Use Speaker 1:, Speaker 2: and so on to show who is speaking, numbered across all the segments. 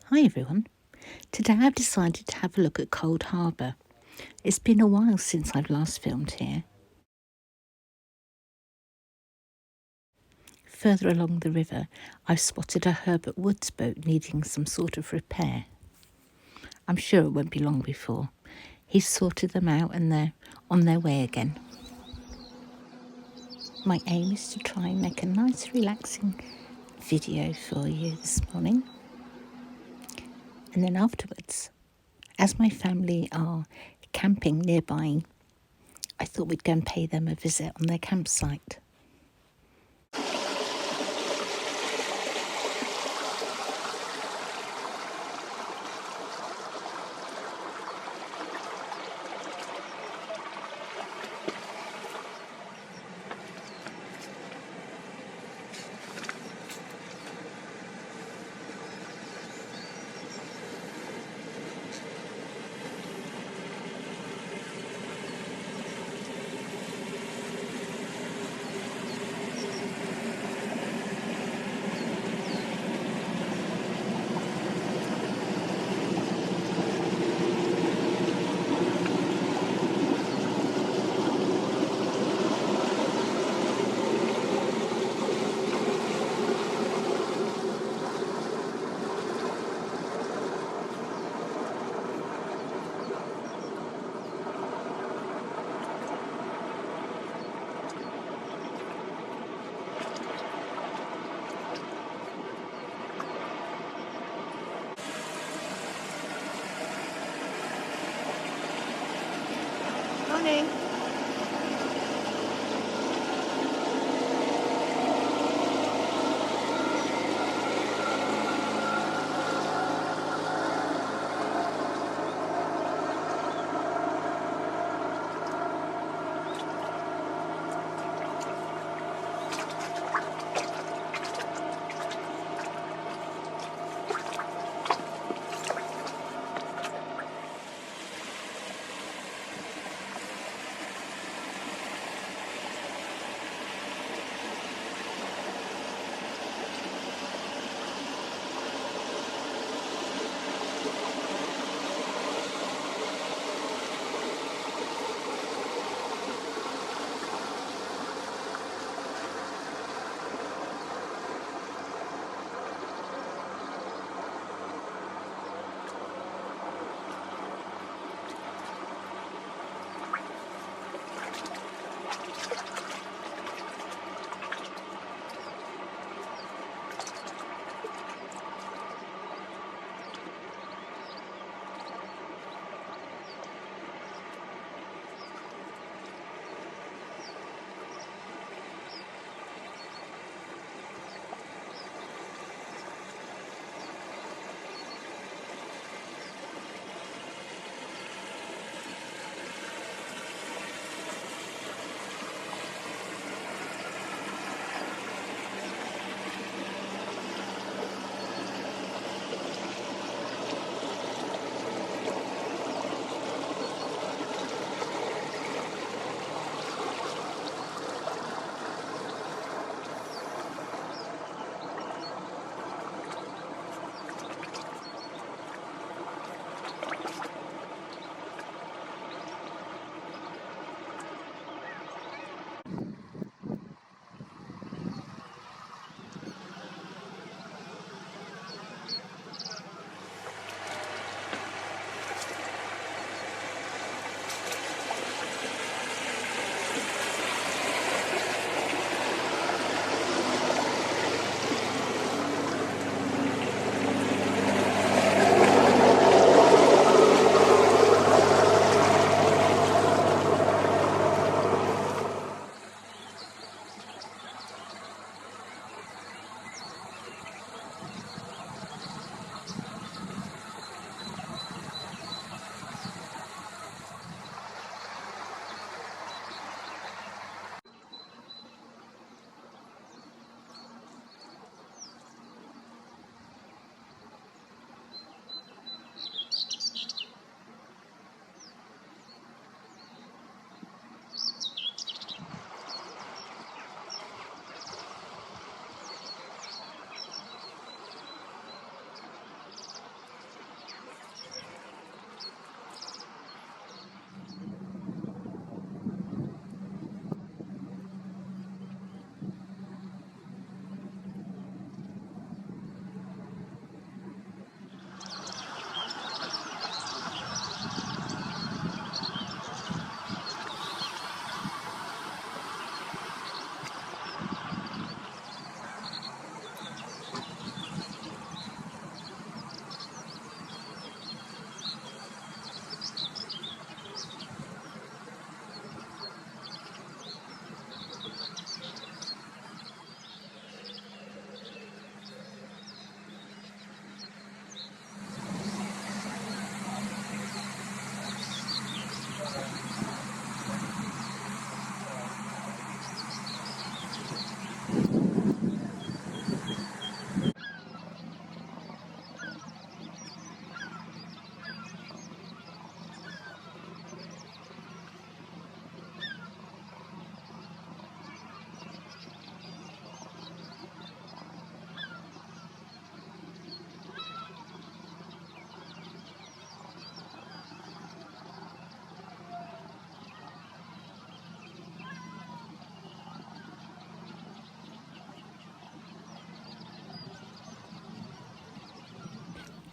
Speaker 1: Hi everyone. Today I've decided to have a look at Cold Harbour. It's been a while since I've last filmed here. Further along the river, I've spotted a Herbert Woods boat needing some sort of repair. I'm sure it won't be long before he's sorted them out and they're on their way again. My aim is to try and make a nice relaxing video for you this morning. And then afterwards, as my family are camping nearby, I thought we'd go and pay them a visit on their campsite. Morning.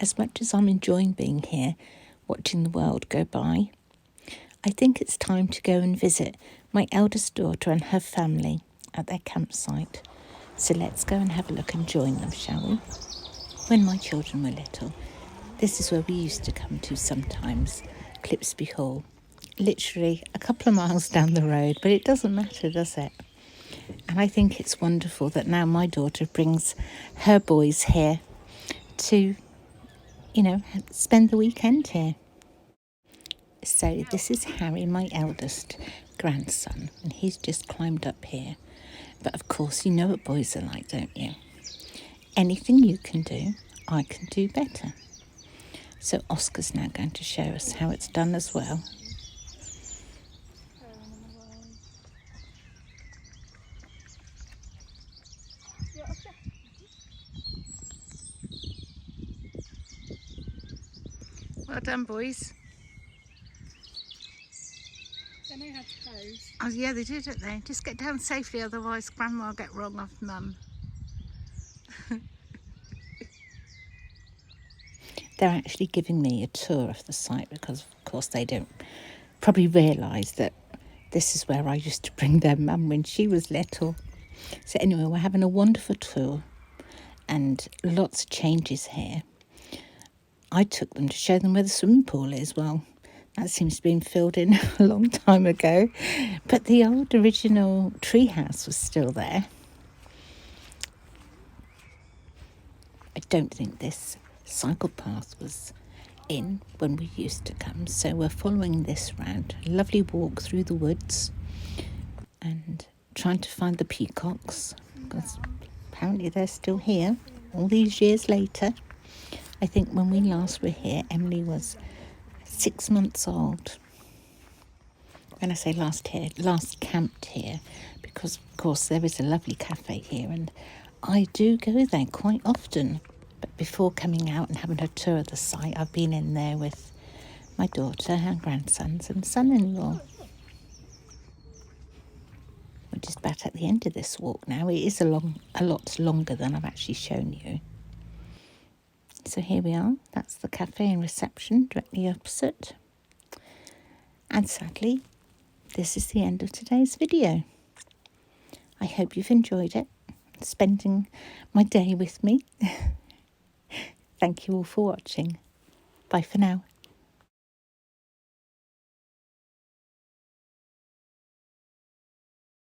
Speaker 1: As much as I'm enjoying being here, watching the world go by, I think it's time to go and visit my eldest daughter and her family at their campsite. So let's go and have a look and join them, shall we? When my children were little, this is where we used to come to sometimes, Clippesby Hall. Literally a couple of miles down the road, but it doesn't matter, does it? And I think it's wonderful that now my daughter brings her boys here to, spend the weekend here. So this is Harry, my eldest grandson, and he's just climbed up here. But of course, you know what boys are like, don't you? Anything you can do, I can do better. So Oscar's now going to show us how it's done as well. Well done, boys.
Speaker 2: They know how to pose.
Speaker 1: Oh yeah, they do, don't they? Just get down safely, otherwise Grandma will get wrong off Mum. They're actually giving me a tour of the site because, of course, they don't probably realise that this is where I used to bring their mum when she was little. So anyway, we're having a wonderful tour and lots of changes here. I took them to show them where the swimming pool is. Well, that seems to have been filled in a long time ago. But the old original tree house was still there. I don't think this cycle path was in when we used to come, so we're following this round. A lovely walk through the woods and trying to find the peacocks because apparently they're still here all these years later. I think when we last were here, Emily was 6 months old. When I say last camped here, because of course there is a lovely cafe here and I do go there quite often. But before coming out and having a tour of the site, I've been in there with my daughter, her grandsons and son-in-law. We're just about at the end of this walk now. It is a lot longer than I've actually shown you. So here we are. That's the cafe and reception directly opposite. And sadly, this is the end of today's video. I hope you've enjoyed it, spending my day with me. Thank you all for watching. Bye for now.